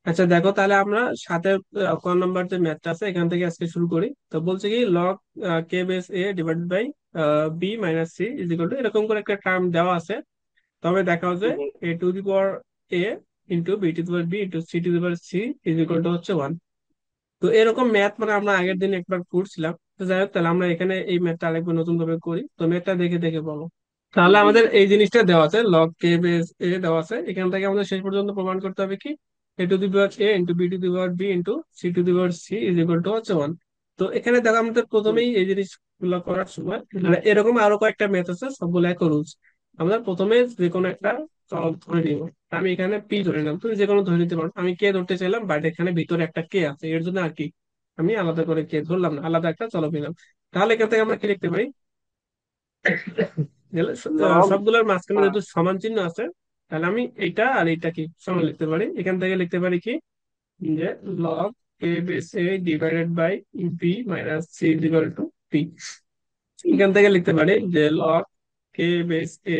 আচ্ছা দেখো, তাহলে আমরা সাতের ক নাম্বার যে ম্যাথটা আছে এখান থেকে আজকে শুরু করি। তো বলছে কি লগ কে base a divide by B minus c is equal to এরকম করে একটা টার্ম দেওয়া আছে। তবে দেখা হচ্ছে জি। A to the power a into b to the power b into c to the power C is equal to হচ্ছে ওয়ান। তো এরকম ম্যাথ মানে আমরা আগের দিন একবার করছিলাম। তো যাই হোক, তাহলে আমরা এখানে এই ম্যাথটা আরেকবার নতুন ভাবে করি। তো ম্যাথটা দেখে দেখে বলো। তাহলে জি। আমাদের এই জিনিসটা দেওয়া আছে, লগ কে বেস এ দেওয়া আছে। এখান থেকে আমাদের শেষ পর্যন্ত প্রমাণ করতে হবে কি a to the power a into b to the power b into c to the power C is equal to হচ্ছে ওয়ান। তো এখানে দেখো আমাদের হুম। প্রথমেই এই জিনিসগুলো করার সময় মানে এরকম আরো কয়েকটা ম্যাথ আছে, সবগুলো এক রুলস। আমরা প্রথমে যে কোনো একটা চলক ধরে নিব। আমি এখানে পি ধরে নিলাম, তুমি যে কোনো ধরে নিতে পারো। আমি কে ধরতে চাইলাম, বাট এখানে ভিতরে একটা কে আছে, এর জন্য আর কি আমি আলাদা করে কে ধরলাম না, আলাদা একটা চলক নিলাম। তাহলে এখান থেকে আমরা কি লিখতে পারি, গেলে লব। সবগুলোর মাঝখানে হ্যাঁ। যেহেতু সমান চিহ্ন আছে, তাহলে আমি এইটা আর এইটা কি সমান লিখতে পারি। এখান থেকে লিখতে পারি কি যে log A base A divided by B minus C equal to P. এখান থেকে লিখতে পারি যে লগ কে বেস এ,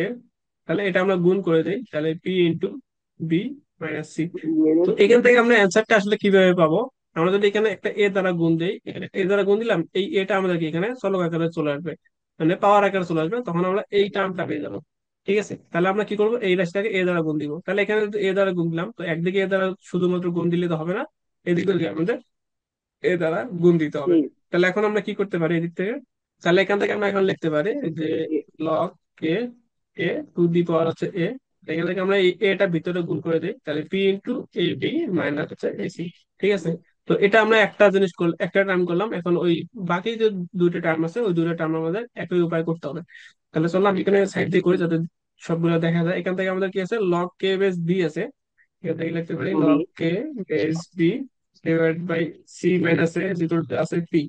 তাহলে এটা আমরা গুণ করে দিই, তাহলে P into B minus C. তো এখান থেকে আমরা অ্যান্সারটা আসলে কিভাবে পাবো, আমরা যদি এখানে একটা এ দ্বারা গুণ দেই, এখানে এ দ্বারা গুণ দিলাম, এই এটা আমাদেরকে এখানে চলক আকারে চলে আসবে, মানে পাওয়ার আকারে চলে আসবে, তখন আমরা এই টার্মটা পেয়ে যাবো। ঠিক আছে, তাহলে আমরা কি করবো, এই রাশিটাকে এ দ্বারা গুণ দিব। তাহলে এখানে যদি এ দ্বারা গুণ দিলাম, তো একদিকে এ দ্বারা শুধুমাত্র গুণ দিলে তো হবে না, এদিকে আমাদের এ দ্বারা গুণ দিতে হবে। জি। তাহলে এখন আমরা কি করতে পারি এদিক থেকে, তাহলে এখান থেকে আমরা এখন লিখতে পারি যে জি। লগ কে এ টু দি পাওয়ার হচ্ছে এ। এখান থেকে আমরা এই এটা ভিতরে গুণ করে দিই, তাহলে P into A B minus হচ্ছে এসি। ঠিক আছে, তো এটা আমরা একটা জিনিস করলাম, একটা টার্ম করলাম। এখন ওই বাকি যে দুইটা টার্ম আছে ওই দুইটা টার্ম আমাদের একই উপায় করতে হবে। তাহলে চলো আমি এখানে সাইড দিয়ে করি যাতে সবগুলো দেখা যায়। এখান থেকে আমাদের কি আছে, লগ কে বেস বি আছে। এখান থেকে লিখতে পারি জি। লগ কে base b divide by c minus a যেটা আছে পি।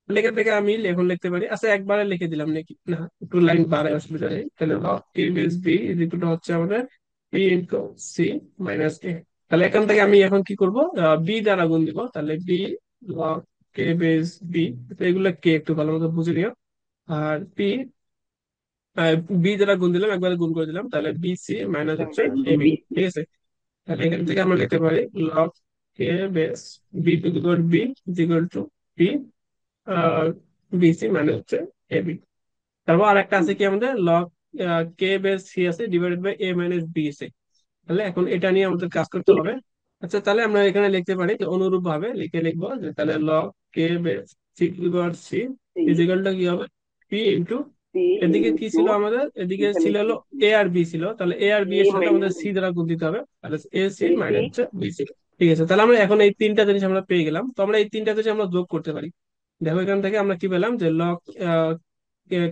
এখান থেকে আমি এখন লিখতে পারি, আচ্ছা একবারে লিখে দিলাম নাকি না, একটু লাইন বাড়ায় অসুবিধা নেই। তাহলে লগ টি base B is equal to হচ্ছে আমাদের P into C minus A. তাহলে এখান থেকে আমি এখন কি করব, বি দ্বারা গুণ দিব, তাহলে বি লগ কে বেস বি, এগুলো কে একটু ভালো মতো বুঝে নিও। আর পি বি দ্বারা গুণ দিলাম, একবারে গুণ করে দিলাম, তাহলে বি সি মাইনাস হচ্ছে এ বি। বি। ঠিক আছে, তাহলে এখান থেকে আমরা লিখতে পারি লগ কে base B to the power B is equal to P BC মানে হচ্ছে এবি। তারপর আর একটা আছে কি আমাদের লগ কে বেস সি আছে divided by A minus B আছে। তাহলে এখন এটা নিয়ে আমাদের কাজ করতে হবে। আচ্ছা তাহলে আমরা এখানে লিখতে পারি যে অনুরূপ ভাবে লিখে লিখবো যে তাহলে লগ কে base C to the power C is equal to কি হবে, পি ইন্টু সি এদিকে কি ইন্টু ছিল আমাদের, এদিকে এখানে ছিল হলো এ আর বি ছিল, তাহলে এ আর বি এ এর সাথে আমাদের মাইনাস সি দ্বারা গুণ দিতে হবে, তাহলে এ সি এসি। মাইনাস হচ্ছে বি সি। ঠিক আছে, তাহলে আমরা এখন এই তিনটা জিনিস আমরা পেয়ে গেলাম। তো আমরা এই তিনটা জিনিস আমরা যোগ করতে পারি। দেখো এখান থেকে আমরা কি পেলাম যে লগ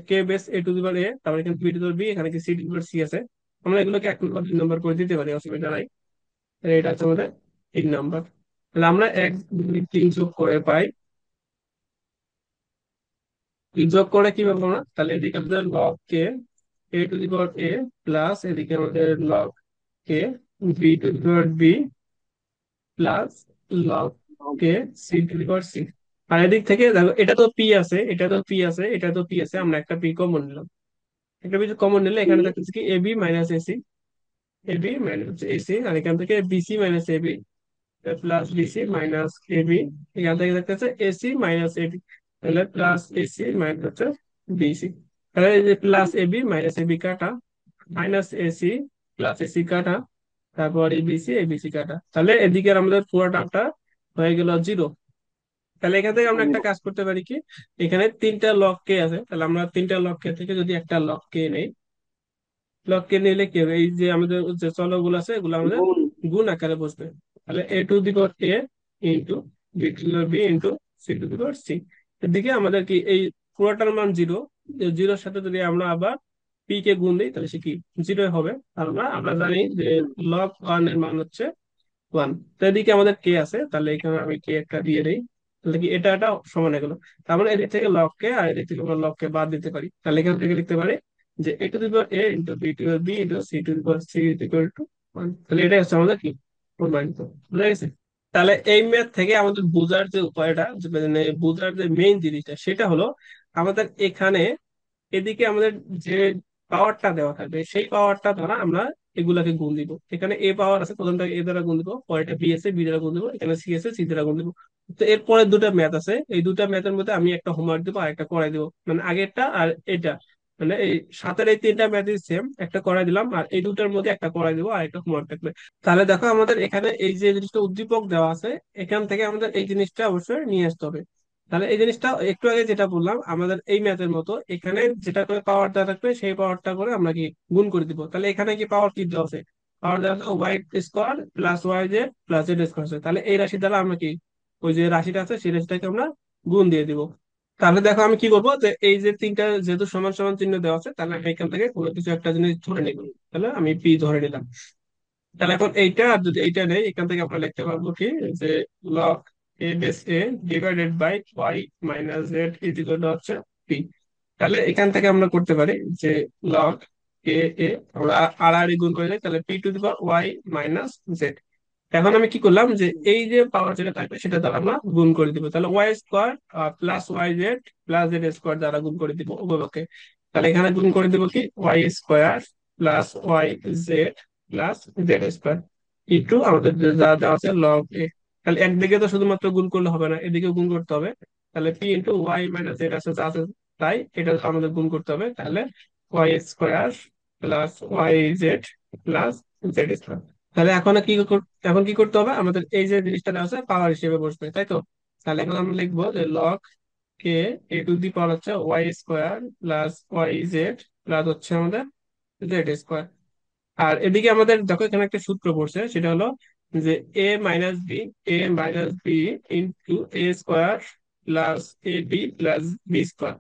কে base A to the power a, তারপর এখানে b to the power b, এখানে কি c to the power c আছে। আমরা এগুলোকে এক নম্বর দুই নম্বর করে দিতে পারি, অসুবিধা নাই। তাহলে এটা হচ্ছে আমাদের তিন নম্বর। তাহলে আমরা এক দুই তিন যোগ করে পাই, যোগ করে কি পাবো না, তাহলে এদিকে আমাদের লগ কে a to the power a plus এদিকে আমাদের লগ কে b to the power b plus log কে c to the power c. আর এদিক থেকে দেখো এটা তো পি আছে, এটা তো পি আছে, এটা তো পি আছে, আমরা একটা পি কমন নিলাম। একটা পি কমন নিলে সি। এখানে থাকতেছে কি ab minus ac, ab minus ac, আর এখান থেকে bc minus ab plus bc minus ab. এখান থেকে থাকতেছে এসি মাইনাস এবি, তাহলে প্লাস এসি মাইনাস হচ্ছে বিসি। তাহলে এই যে প্লাস এবি মাইনাস এবি কাটা, মাইনাস এসি প্লাস এসি কাটা, তারপর এবিসি এবিসি কাটা, তাহলে এদিকে আমাদের পুরো টার্মটা হয়ে গেল জিরো। তাহলে এখান থেকে আমরা একটা কাজ করতে পারি কি, এখানে তিনটা লগ কে আছে, তাহলে আমরা তিনটা লগ কে থেকে যদি একটা লগ কে নেই, লগ কে নিলে কি হবে, এই যে আমাদের যে চলকগুলো আছে এগুলো আমাদের গুণ। গুণ আকারে বসবে। তাহলে a to the power a into b to the power b into c to the power c. এদিকে আমাদের কি এই পুরোটার মান জিরো, জিরোর সাথে যদি আমরা আবার পি কে গুণ দিই তাহলে সে কি জিরো হবে। আর আমরা আমরা জানি যে হুম। লগ ওয়ান এর মান হচ্ছে ওয়ান। তো এদিকে আমাদের কে আছে, তাহলে এখানে আমি কে একটা দিয়ে দিই, তাহলে কি এটা সমান হয়ে গেল। তার মানে এদিক থেকে লগ কে আর এদিক থেকে আমরা লগ কে বাদ দিতে পারি, তাহলে এখান থেকে লিখতে পারি যে a to the power a into b to b into c to the power C is equal to one. তাহলে এটাই হচ্ছে আমাদের কি প্রমাণিত, বুঝা গেছে। তাহলে এই ম্যাথ থেকে আমাদের বোঝার যে উপায়টা, মানে বোঝার যে মেইন জিনিসটা সেটা হলো আমাদের এখানে এদিকে আমাদের যে পাওয়ারটা দেওয়া থাকবে সেই পাওয়ারটা দ্বারা আমরা এগুলাকে গুণ দিব। এখানে এ পাওয়ার আছে, প্রথমটা এ দ্বারা গুণ দিব, পরেরটা বি আছে বি দ্বারা গুণ দিব, এখানে সি আছে সি দ্বারা গুণ দিব। তো এরপরে দুটা ম্যাথ আছে, এই দুটা ম্যাথের মধ্যে আমি একটা হোমওয়ার্ক দিব আর একটা করাই দিব, মানে আগেরটা আর এটা, মানে এই সাতের এই তিনটা ম্যাথই সেম, একটা করাই দিলাম আর এই দুটার মধ্যে একটা করাই দিব আর একটা হোমওয়ার্ক থাকবে। তাহলে দেখো আমাদের এখানে এই যে জিনিসটা উদ্দীপক দেওয়া আছে, এখান থেকে আমাদের এই জিনিসটা অবশ্যই নিয়ে আসতে হবে। তাহলে এই জিনিসটা একটু আগে যেটা বললাম, আমাদের এই ম্যাথের মতো এখানে যেটা করে পাওয়ার দেওয়া থাকবে সেই পাওয়ারটা করে আমরা কি গুণ করে দিব। তাহলে এখানে কি পাওয়ার কি দেওয়া আছে, পাওয়ার দেওয়া আছে Y square plus Y Z plus Z square আছে। তাহলে এই রাশি দ্বারা আমরা কি ওই যে রাশিটা আছে সেই রাশিটাকে আমরা গুণ দিয়ে দিব। তাহলে দেখো আমি কি করবো, যে এই যে তিনটা যেহেতু সমান সমান চিহ্ন দেওয়া আছে, তাহলে আমি এখান থেকে কোনো কিছু একটা জিনিস ধরে নিব। তাহলে আমি পি ধরে নিলাম। তাহলে এখন এইটা আর যদি এইটা নেই, এখান থেকে আমরা লিখতে পারবো কি, যে log A base A divided by Y minus Z is equal to হচ্ছে পি। তাহলে এখান থেকে আমরা করতে পারি যে লগ এ এ আমরা আর আর গুণ করে যাই, তাহলে P to the power Y minus Z. এখন আমি কি করলাম, যে এই যে পাওয়ার যেটা থাকবে সেটা দ্বারা আমরা গুণ করে দিব। তাহলে Y square plus Y Z plus Z square দ্বারা গুণ করে দিব উভয়কে। তাহলে এখানে গুণ করে দিব কি Y square plus Y Z plus Z square into আমাদের যা দেওয়া আছে লগ এ। তাহলে একদিকে তো শুধুমাত্র গুণ করলে হবে না, এদিকে গুণ করতে হবে। তাহলে P into Y minus Z আছে যা আছে তাই, এটা আমাদের গুণ করতে হবে। তাহলে Y square plus Y Z plus Z square. তাহলে এখন কি করতে হবে, আমাদের এই যে জিনিসটা দেওয়া আছে পাওয়ার হিসেবে বসবে, তাই তো। তাহলে এখন আমরা লিখবো যে লগ কে এ টু দি পাওয়ার হচ্ছে Y square plus Y Z plus হচ্ছে আমাদের জেড স্কোয়ার। আর এদিকে আমাদের দেখো এখানে একটা সূত্র পড়ছে, সেটা হলো যে এ minus B into A square plus A B plus B square.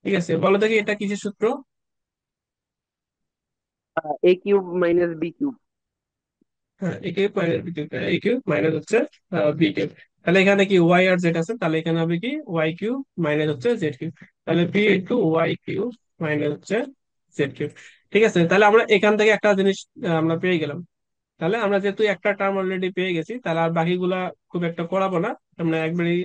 ঠিক আছে, বলো দেখি এটা কিসের সূত্র। এ কিউব মাইনাস বি কিউব। হ্যাঁ, এ কিউব মাইনাস বি কিউব, এ কিউব মাইনাস হচ্ছে বি কিউব। তাহলে এখানে কি ওয়াই আর জেড আছে, তাহলে এখানে হবে কি ওয়াই কিউব মাইনাস হচ্ছে জেড কিউব। তাহলে B into Y cube minus হচ্ছে জেড কিউব। ঠিক আছে, তাহলে আমরা এখান থেকে একটা জিনিস আমরা পেয়ে গেলাম। তাহলে আমরা যেহেতু একটা টার্ম অলরেডি পেয়ে গেছি, তাহলে আর বাকিগুলা খুব একটা করাবো না। আমরা একবারই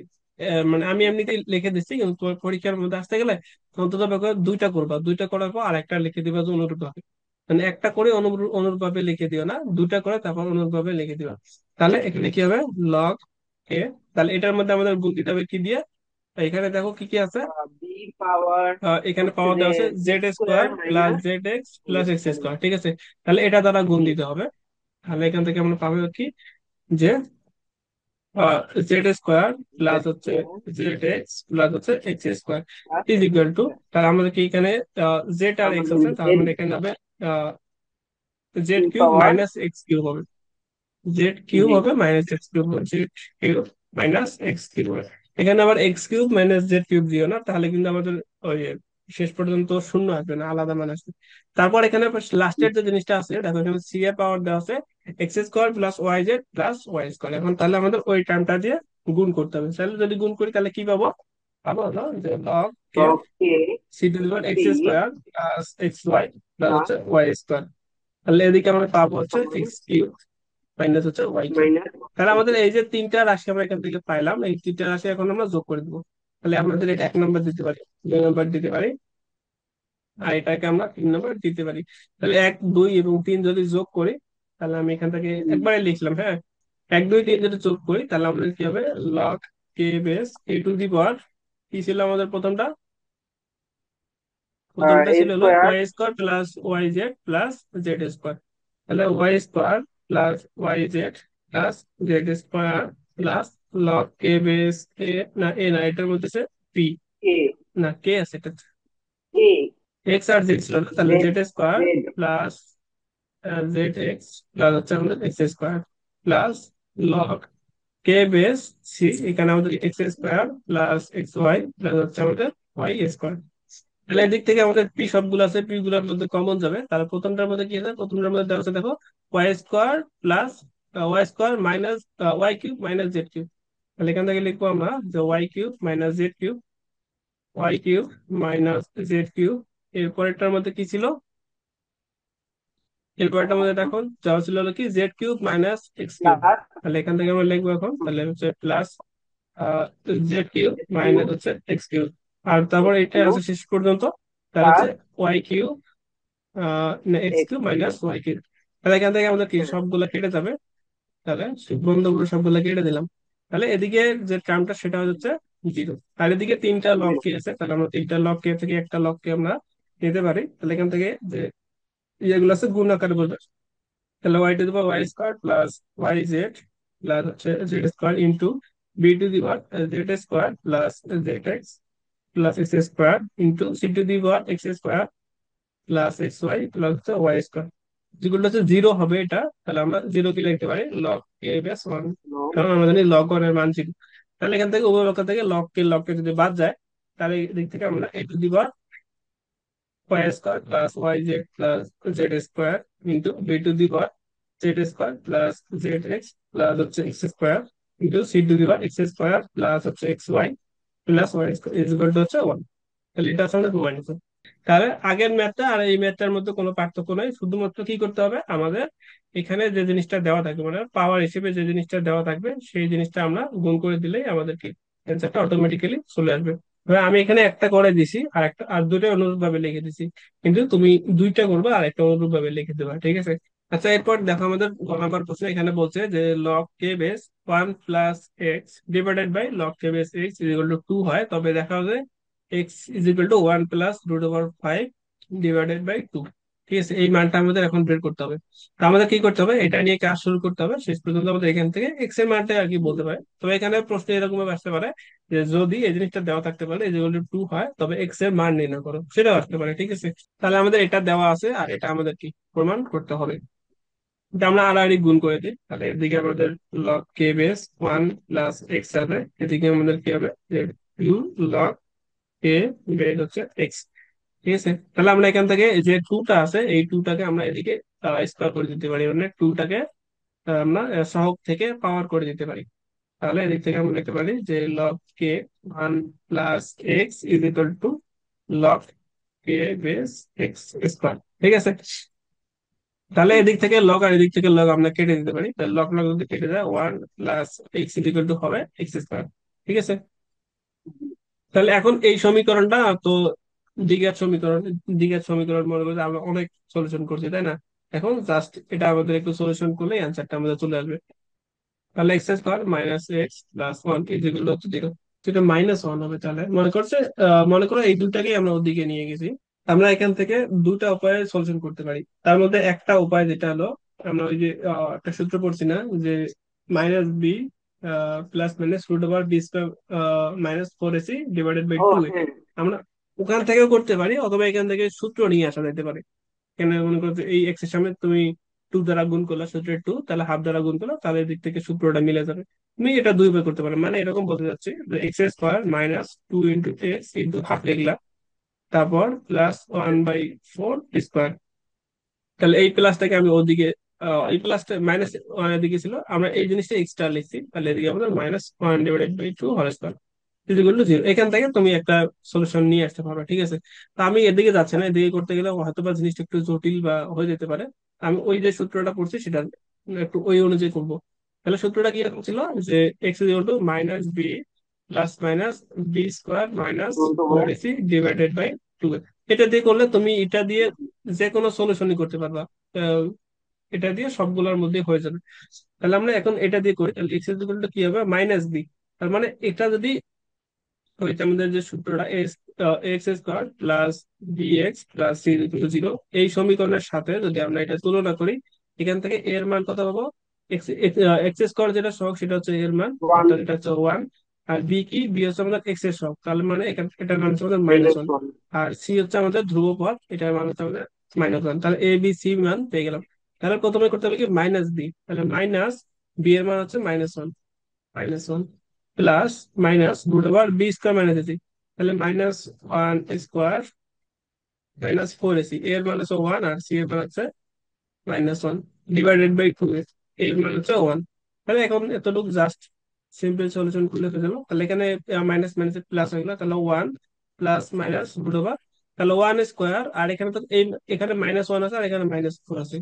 মানে আমি এমনিতেই লিখে দিচ্ছি, কিন্তু তোমার পরীক্ষার মধ্যে আসতে গেলে অন্তত পক্ষে দুইটা করবা, দুইটা করার পর আর একটা লিখে দিবা যে অনুরূপ ভাবে। মানে একটা করে অনুরূপ অনুরূপ ভাবে লিখে দিও না, দুইটা করে তারপর অনুরূপ ভাবে লিখে দিবা। তাহলে এখানে কি হবে, লগ এ। তাহলে এটার মধ্যে আমাদের গুণ দিতে হবে কি দিয়ে, এখানে দেখো কি কি আছে। বি পাওয়ার এখানে হচ্ছে পাওয়ার যে দেওয়া আছে B Z square square plus minus Z X B plus x square. Square. ঠিক আছে, তাহলে এটা দ্বারা গুণ জি। দিতে হবে। তাহলে এখান থেকে আমরা পাবো কি, যে জেড স্কোয়ার প্লাস হচ্ছে জেড এক্স প্লাস হচ্ছে x square is equal two, তাহলে আমাদের কি এখানে জেড আর এক্স আমাদের আছে, তার জেড মানে এখানে হবে জেড বি কিউব পাওয়ার। মাইনাস এক্স কিউব হবে। জেড কিউব জি। হবে মাইনাস এক্স কিউব হবে, Z cube minus X cube হবে। এখানে আবার x cube minus z cube দিও না, তাহলে কিন্তু আমাদের ওই শেষ পর্যন্ত শূন্য আসবে না, আলাদা মান আসবে। তারপর এখানে লাস্টের যে জিনিসটা আছে দেখো, এখানে সি এর পাওয়ার দেওয়া আছে X square plus Y Z plus Y square. এখন তাহলে আমাদের ওই টার্মটা দিয়ে গুণ করতে হবে। তাহলে যদি গুণ করি তাহলে কি পাবো, পাবো হলো যে লগ কে okay. C to the power X C square plus x Y plus plus হচ্ছে ওয়াই স্কোয়ার। তাহলে এদিকে আমরা পাবো হচ্ছে সমান এক্স কিউব মাইনাস হচ্ছে ওয়াই কিউব। মাইনাস। তাহলে আমাদের এই যে তিনটা রাশি আমরা এখান থেকে পাইলাম, এই তিনটা রাশি এখন আমরা যোগ করে দিব। তাহলে আমাদের এটা 1 নম্বর দিতে পারি, 2 নম্বর দিতে পারি, আর এটাকে আমরা 3 নম্বর দিতে পারি। তাহলে 1 2 এবং 3 যদি যোগ করি, তাহলে আমি এখান থেকে একবারে লিখলাম, হ্যাঁ। 1 2 3 যদি যোগ করি তাহলে আমাদের কি হবে, লগ কে base A to the power কি ছিল আমাদের প্রথমটা, প্রথমটা এ ছিল হলো square. Y square plus Y Z plus Z square. তাহলে Y square plus Y Z plus Z square plus log কে বেস এ, না এ না, এটার বলতেছে পি, কে না কে আছে এটা, এ এক্স আর জেড ছিল না, তাহলে Z Z square Z plus Z x plus হচ্ছে আমাদের এক্স স্কোয়ার প্লাস লগ কে বেস সি, এখানে আমাদের X square plus x Y plus হচ্ছে আমাদের ওয়াই স্কোয়ার। তাহলে এদিক থেকে আমাদের পি সবগুলো আছে, পি গুলোর মধ্যে কমন যাবে। তাহলে প্রথমটার মধ্যে কি আছে, প্রথমটার মধ্যে দেওয়া আছে দেখো y square plus Y square minus Y cube minus z cube. তাহলে এখান থেকে লিখবো আমরা যে y cube minus z cube, y cube minus z cube. এরপরেরটার মধ্যে কি ছিল, এরপরেরটার মধ্যে দেখো যাওয়া ছিল হলো কি Z cube minus X cube. Plus তাহলে এখান থেকে আমরা লিখবো এখন, তাহলে হচ্ছে প্লাস জেড কিউব মাইনাস হচ্ছে এক্স কিউব। আর তারপর এক্স এটা কিউব আছে শেষ পর্যন্ত, তাহলে হচ্ছে প্লাস ওয়াই কিউব না X X cube cube. Minus Y cube. তাহলে এখান থেকে আমাদের কি হ্যাঁ, সবগুলো কেটে যাবে। তাহলে বন্ধগুলো সবগুলো কেটে দিলাম। তাহলে এদিকে যে টার্মটা সেটা হচ্ছে জিরো, আর এদিকে তিনটা লগ জিরো। কে আছে, তাহলে আমরা তিনটা লগ কে থেকে একটা লগ কে আমরা নিতে পারি। তাহলে এখান থেকে যে ইয়েগুলো আছে গুণ আকারে বলবে, তাহলে y to the power y square plus Y Z plus হচ্ছে z square into b to the power z square plus Z x plus x square into c to the power x square plus x Y plus হচ্ছে Y square, যেগুলো হচ্ছে zero হবে এটা, তাহলে আমরা zero কি লিখতে পারি log A base one, no. কারণ আমরা জানি লগ ওয়ান এর মান জিরো। তাহলে এখান থেকে উভয় পক্ষ থেকে লগ কে যদি বাদ যায়, তাহলে এই দিক থেকে আমরা a to the power y square plus Y Z plus Z square into b to the power z square plus Z x plus হচ্ছে x square into c to the power x square plus হচ্ছে x Y plus Y square is equal to হচ্ছে one. তাহলে এটা আসলে প্রমাণ। তাহলে আগের ম্যাথটা আর এই ম্যাথটার মধ্যে কোনো পার্থক্য নাই, শুধুমাত্র কি করতে হবে আমাদের, এখানে যে জিনিসটা দেওয়া থাকবে মানে পাওয়ার হিসেবে যে জিনিসটা দেওয়া থাকবে সেই জিনিসটা আমরা গুণ করে দিলেই আমাদের কি অ্যান্সারটা অটোমেটিক্যালি চলে আসবে। এবার আমি এখানে একটা করে দিছি আর একটা আর দুটো অনুরূপ ভাবে লিখে দিছি, কিন্তু তুমি দুইটা করবে আর একটা অনুরূপ ভাবে লিখে দেবা, ঠিক আছে। আচ্ছা, এরপর দেখো আমাদের গ নাম্বার প্রশ্ন এখানে বলছে যে লগ কে base one plus X divided by log কে base X is equal to two হয়, তবে দেখা যায় X is equal to one plus root over five divided by two. ঠিক আছে, এই মানটা আমাদের এখন বের করতে হবে। তো আমাদের কি করতে হবে, এটা নিয়ে কাজ শুরু করতে হবে, শেষ পর্যন্ত আমাদের এখান থেকে এক্স এর মানটা আর কি বলতে পারে। তবে এখানে প্রশ্ন এরকম ভাবে আসতে পারে যে যদি এই জিনিসটা দেওয়া থাকতে পারে এই যেগুলো টু হয় তবে এক্স এর মান নির্ণয় করো, সেটাও আসতে পারে, ঠিক আছে। তাহলে আমাদের এটা দেওয়া আছে আর এটা আমাদের কি প্রমাণ করতে হবে। এটা আমরা আড়াআড়ি গুণ করে দিই, তাহলে এদিকে আমাদের লগ কে বেস ওয়ান প্লাস এক্স আছে, এদিকে আমাদের কি হবে যে টু লগ কে বেস হচ্ছে এক্স। ঠিক আছে, তাহলে আমরা এখান থেকে এই যে টুটা আছে এই টুটাকে আমরা এদিকে স্কোয়ার করে দিতে পারি, মানে টুটাকে আমরা সহগ থেকে পাওয়ার করে দিতে পারি। তাহলে এদিক থেকে আমরা লিখতে পারি যে log K one plus x is equal two log কে বেস এক্স স্কোয়ার, ঠিক আছে। তাহলে এদিক থেকে লগ আর এদিক থেকে লগ আমরা কেটে দিতে পারি, তাহলে লগ লগ যদি কেটে যায় one plus x is equal two হবে এক্স স্কোয়ার, ঠিক আছে। তাহলে এখন এই সমীকরণটা তো দ্বিঘাত সমীকরণ, দ্বিঘাত সমীকরণ মনে করতে আমরা অনেক সলিউশন করছি তাই না, এখন জাস্ট এটা আমাদের একটু সলিউশন করলে অ্যান্সারটা আমাদের চলে আসবে। তাহলে x square minus x plus one equal হচ্ছে জিরো, যেটা মাইনাস ওয়ান হবে। তাহলে মনে করো এই দুটাকেই আমরা ওদিকে নিয়ে গেছি। আমরা এখান থেকে দুটা উপায়ে সলিউশন করতে পারি, তার মধ্যে একটা উপায় যেটা হলো আমরা ওই যে একটা সূত্র পড়ছি না যে minus B plus minus root over B square minus four AC divided by ও টু। হ্যাঁ। আমরা ওখান থেকেও করতে পারি অথবা এখান থেকে সূত্র নিয়ে আসা যেতে পারে। কেন মনে করো যে এই এক্স এর সামনে তুমি টু দ্বারা গুণ করলা সূত্রের টু, তাহলে হাফ দ্বারা গুণ করলা, তাহলে এদিক থেকে সূত্রটা মিলে যাবে। তুমি এটা দুই ভাবে করতে পারো, মানে এরকম বলতে চাচ্ছি যে x square minus two into x into half লিখলা, তারপর plus one by four square. তাহলে এই প্লাসটাকে আমি ওদিকে এই প্লাসটা মাইনাস ওয়ান এদিকে ছিল, আমরা এই জিনিসটা এক্সট্রা লিখছি, তাহলে এদিকে আমাদের minus one divided by two whole square equal to zero. এখান থেকে তুমি একটা সলিউশন নিয়ে আসতে পারবে, ঠিক আছে। তো আমি এদিকে যাচ্ছি না, এদিকে করতে গেলে হয়তো বা জিনিসটা একটু জটিল বা হয়ে যেতে পারে। আমি ওই যে সূত্রটা পড়ছি সেটা একটু ওই অনুযায়ী করবো। তাহলে সূত্রটা কি এরকম ছিল যে X equal to minus B plus minus B square minus root four over. AC divided by two. এটা দিয়ে করলে তুমি এটা দিয়ে যে কোনো সলিউশনই করতে পারবা। আহ, এটা দিয়ে সবগুলোর মধ্যে হয়ে যাবে। তাহলে আমরা এখন এটা দিয়ে করি, তাহলে এক্স ইকুয়াল টু কি হবে মাইনাস বি। তার মানে এটা যদি হইতে আমাদের যে সূত্রটা X square plus B X plus C zero, এই সমীকরণের সাথে যদি আমরা এটা তুলনা করি, এখান থেকে a এর মান কত পাবো, এক্স এক্স স্কোয়ার যেটা সহগ সেটা হচ্ছে a এর মান, ওয়ান অর্থাৎ এটা হচ্ছে ওয়ান। আর বি কি, বি হচ্ছে আমাদের এক্স এর সহগ, তাহলে মানে এটার মান হচ্ছে আমাদের মাইনাস মাইনাস ওয়ান। ওয়ান। আর সি হচ্ছে আমাদের ধ্রুবপদ, এটার মান হচ্ছে আমাদের মাইনাস ওয়ান। তাহলে এ বি সি মান পেয়ে গেলাম। তাহলে প্রথমে করতে হবে কি মাইনাস বি, তাহলে মাইনাস বি এর মান হচ্ছে minus one, minus one plus minus root over B square minus ac, তাহলে minus one square minus four ac, এর মান হচ্ছে ওয়ান আর সি এর মান হচ্ছে minus one divided by two, এর মান হচ্ছে ওয়ান। তাহলে এখন এতটুকু জাস্ট সিম্পল সলিউশন করলে হয়ে গেল। তাহলে এখানে মাইনাস মাইনাস প্লাস হয়ে গেল, তাহলে one plus minus root over, তাহলে ওয়ান স্কোয়ার আর এখানে তো এই এখানে মাইনাস ওয়ান আছে আর এখানে মাইনাস ফোর আছে,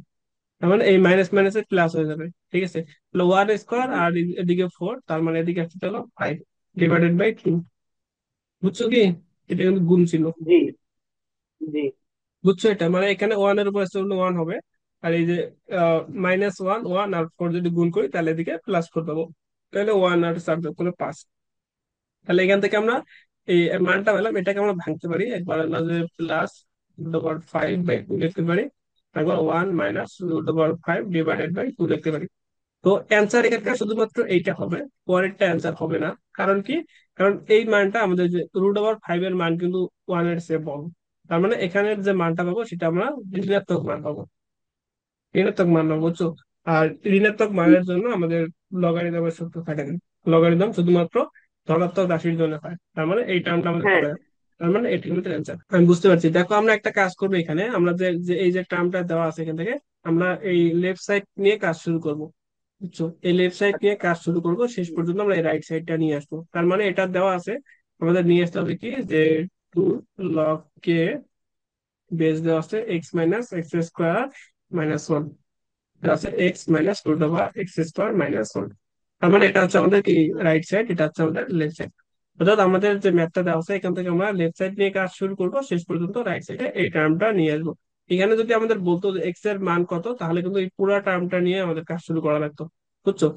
তার মানে এই মাইনাস মাইনাসে প্লাস হয়ে যাবে, ঠিক আছে। তাহলে ওয়ান স্কোয়ার আর এদিকে ফোর, তার মানে এদিকে আসতে হলো ফাইভ ডিভাইডেড বাই টু। বুঝছো কি, এটা কিন্তু গুণ ছিল। জি জি। বুঝছো, এটা মানে এখানে ওয়ান এর উপর আসতে হলে ওয়ান হবে, আর এই যে -1 1 আর 4 যদি গুণ করি তাহলে এদিকে +4 পাবো। তাহলে 1 আর 4 যোগ করলে 5। তাহলে এখান থেকে আমরা এই মানটা পেলাম, এটাকে আমরা ভাঙতে পারি একবার হলো যে +√5/2 লিখতে পারি, তারপর 1 - √5 লিখতে পারি। তো অ্যান্সার এখানকার শুধুমাত্র এইটা হবে, পরেরটা অ্যান্সার হবে না। কারণ কি? কারণ এই মানটা আমাদের যে √5 এর মান কিন্তু 1 এর চেয়ে বড়। তার মানে এখানের যে মানটা পাবো সেটা আমরা ঋণাত্মক মান পাবো, ঋণাত্মক মান পাবো, বুঝছো? আর ঋণাত্মক মানের জন্য আমাদের লগারিদমের সূত্র খাটে না। লগারিদম শুধুমাত্র ধনাত্মক রাশির জন্য হয়, তার মানে এই টার্মটা আমাদের হ্যাঁ। হবে না। তার মানে এটি আমাদের অ্যান্সার। আমি বুঝতে পারছি। দেখো আমরা একটা কাজ করবো, এখানে আমরা যে যে এই যে টার্মটা দেওয়া আছে এখান থেকে আমরা এই লেফট সাইড নিয়ে কাজ শুরু করব, বুঝছো? এই লেফট সাইড নিয়ে আচ্ছা। কাজ শুরু করব, শেষ হুম, পর্যন্ত আমরা এই রাইট সাইডটা নিয়ে আসবো। তার মানে এটা দেওয়া আছে, আমাদের নিয়ে আসতে হবে কি যে 2 log k বেস দেওয়া আছে x - x² - 1, এটা আছে x - √x² - 1। তার মানে এটা হচ্ছে আমাদের কি রাইট সাইড, এটা হচ্ছে আমাদের লেফট সাইড। অর্থাৎ আমাদের যে ম্যাথটা দেওয়া আছে এখান থেকে আমরা লেফট সাইড নিয়ে কাজ শুরু করব, শেষ পর্যন্ত রাইট সাইডে এই টার্মটা নিয়ে আসবো। এখানে যদি আমাদের বলতো যে এক্স এর মান কত, তাহলে কিন্তু এই পুরো টার্মটা নিয়ে আমাদের কাজ শুরু করা লাগতো, বুঝছো?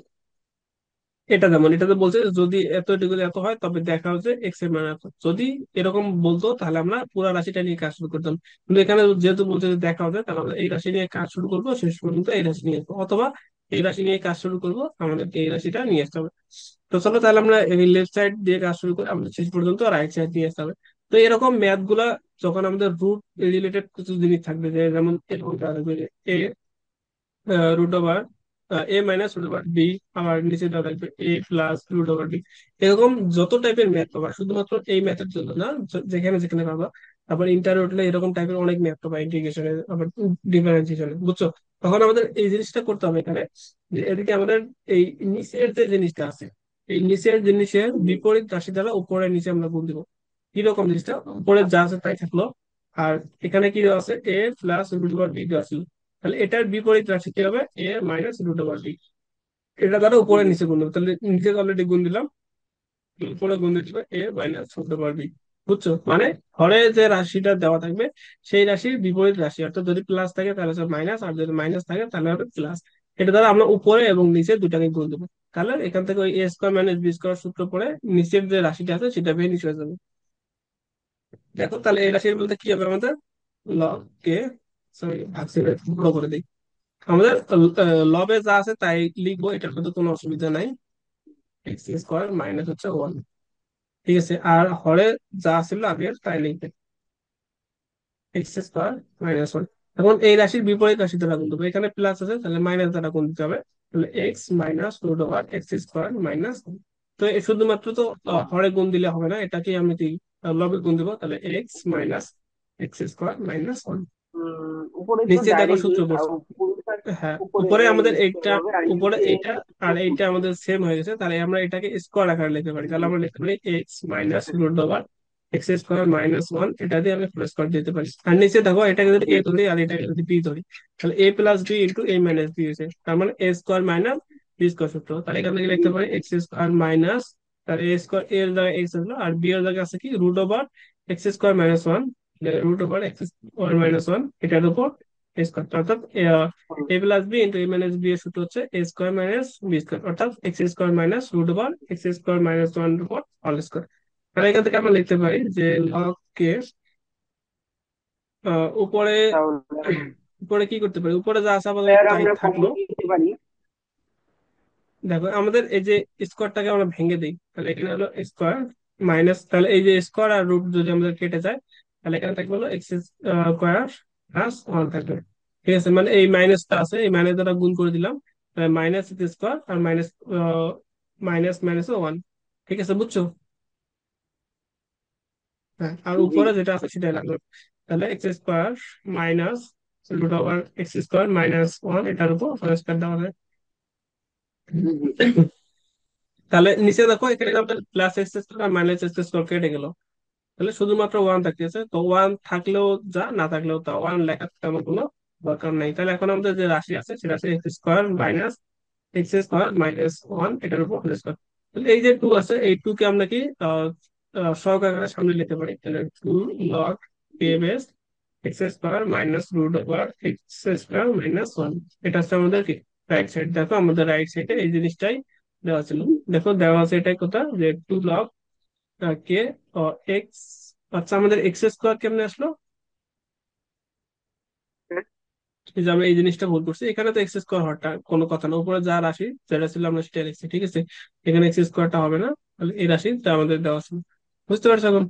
এটা যেমন এটাতে বলছে যে যদি এত ডিগ্রি এত হয় তবে দেখা হচ্ছে এক্স এর মান এত। যদি এরকম বলতো তাহলে আমরা পুরো রাশিটা নিয়ে কাজ শুরু করতাম। কিন্তু এখানে যেহেতু বলছে যে দেখা হচ্ছে, তাহলে আমরা এই রাশি নিয়ে কাজ শুরু করবো, শেষ পর্যন্ত এই রাশি নিয়ে আসবো, অথবা এই রাশি নিয়ে কাজ শুরু করবো, আমাদেরকে এই রাশিটা নিয়ে আসতে হবে। তো চলো তাহলে আমরা এই লেফট সাইড দিয়ে কাজ শুরু করি, আমাদের শেষ পর্যন্ত রাইট সাইড নিয়ে আসতে হবে। তো এরকম ম্যাথ গুলা যখন আমাদের রুট রিলেটেড কিছু জিনিস থাকবে, যে যেমন এরকম থাকবে যে √, a - √b, আবার নিচে দেওয়া থাকবে a+√b। এরকম যত টাইপের ম্যাথ পাবা, শুধুমাত্র এই ম্যাথের জন্য না, যেখানে যেখানে পাবা। তারপর ইন্টার উঠলে এরকম টাইপের অনেক ম্যাথ পাবা, ইন্টিগ্রেশনে, আবার ডিফারেন্সিয়েশনে, বুঝছো? তখন আমাদের এই জিনিসটা করতে হবে এখানে, যে এদিকে আমাদের এই নিচের যে জিনিসটা আছে, এই নিচের জিনিসের হুম, বিপরীত রাশি দ্বারা উপরে নিচে আমরা গুণ দিব। কিরকম জিনিসটা? উপরে যা আছে তাই থাকলো, আর এখানে কি দেওয়া আছে, a+√b দেওয়া ছিল, তাহলে এটার বিপরীত রাশি কি হবে, a - √b। এটা দ্বারা উপরে হুম, নিচে গুণ দেবো, তাহলে নিচে অলরেডি গুণ দিলাম, উপরে গুণ দিতে হবে a - √b। বুঝছো? মানে হরে যে রাশিটা দেওয়া থাকবে সেই রাশির বিপরীত রাশি, অর্থাৎ যদি প্লাস থাকে তাহলে হচ্ছে মাইনাস, আর যদি মাইনাস থাকে তাহলে হবে প্লাস। এটা দ্বারা আমরা উপরে এবং নিচে দুটাকে গুণ দেবো। তাহলে এখান থেকে ওই a² - b² সূত্র পড়ে নিচের যে রাশিটা আছে সেটা ভেনিশ হয়ে যাবে। দেখো তাহলে এই রাশির মধ্যে কি হবে আমাদের, লগ কে, সরি ভাগছে, বড় করে দিই। আমাদের লবে যা আছে তাই লিখবো, এটার মধ্যে কোনো অসুবিধা নাই। x² - 1, ঠিক আছে। আর হরে যা ছিল আগের তাই লিখবে, x² - 1। এখন এই রাশির বিপরীত রাশি দ্বারা গুণ দেবো, এখানে প্লাস আছে তাহলে মাইনাস দ্বারা গুণ দিতে হবে। তাহলে x - √x²- 1। তো শুধুমাত্র তো হরে গুণ দিলে হবে না, এটাকে আমি কি লবে গুণ দেবো, তাহলে x - x²- 1। উপরে তো নিচে দেখো ডাইরেক্ট সূত্র পড়ছে। পুরোটা হ্যাঁ, উপরে উপরে আমাদের লিখতে এইটা, হবে আর উপরে নিচে এইটা আর এইটা আমাদের সেম হয়ে গেছে, তাহলে আমরা এটাকে স্কোয়ার আকারে লিখতে পারি। তাহলে আমরা লিখতে পারি x - √x²- 1, এটা দিয়ে আমি ফুল স্কোয়ার দিতে পারি। আর নিচে দেখো এটাকে যদি এ ধরি আর এটাকে যদি বি ধরি, তাহলে a+b * তার মানে a² - b² সূত্র। তাহলে এখান থেকে লিখতে পারি x²- তার a² এর জায়গায় x হলো, আর বি এর জায়গায় আছে কি √x²- 1, √x²- 1, এটার উপর স্কোয়ার, অর্থাৎ a+b * a - b এর সূত্র হচ্ছে a² - b², অর্থাৎ x²- √x²- 1 এর উপর হোল স্কোয়ার। তাহলে এখান থেকে আমরা লিখতে পারি যে log কে উপরে, তাহলে উপরে কি করতে পারি, উপরে যা আছে আপাতত স্যার তাই আমরা থাকলো। কমন নিতে পারি। দেখো আমাদের এই যে স্কোয়ারটাকে আমরা ভেঙে দিই, তাহলে এখানে হলো স্কোয়ার মাইনাস, তাহলে এই যে স্কোয়ার আর রুট যদি আমাদের কেটে যায়, তাহলে এখানে থাকবে হলো x² + 1 থাকবে। ঠিক আছে, মানে এই মাইনাসটা আছে, এই মাইনাস দ্বারা গুণ করে দিলাম, -x² আর মাইনাস মাইনাস 1। ঠিক আছে, বুঝছো? হ্যাঁ, আর জি, উপরে যেটা আছে সেটাই লাগবে। তাহলে x² মাইনাস √x²- 1 এটার উপর হোল স্কয়ার দেওয়া যায়। জি, জি। তাহলে নিচে দেখো এখানে আমাদের +x² আর -x² কেটে গেল, তাহলে শুধুমাত্র 1 থাকতেছে। তো 1 থাকলেও যা, না থাকলেও তা, 1 লেখার তেমন কোনো দরকার নেই। তাহলে এখন আমাদের যে রাশি আছে সেটা আছে x² - x²- 1 এটার উপর হোল স্কয়ার। তাহলে এই যে 2 আছে, এই 2 কে আমরা কি সহগ আকারে সামনে লিখতে পারি, তাহলে 2 log a base X square minus root over X square minus one. এটা হচ্ছে আমাদের কি রাইট সাইড। দেখো আমাদের রাইট সাইডে এই জিনিসটাই দেওয়া ছিল। দেখো দেওয়া আছে এটাই কথা যে টু লগ কে এক্স। আচ্ছা আমাদের এক্স স্কোয়ার কেমনে আসলো? এই যে আমরা এই জিনিসটা ভুল করছি, এখানে তো এক্স স্কোয়ার হওয়াটা কোনো কথা না, উপরে যা রাশি যেটা ছিল আমরা সেটা লিখছি, ঠিক আছে। এখানে এক্স স্কোয়ারটা হবে না, তাহলে এই রাশিটা আমাদের দেওয়া ছিল। বুঝতে পারছো এখন?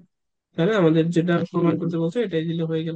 তাহলে আমাদের যেটা প্রমাণ করতে বলছে এটাই দিলে হয়ে গেল।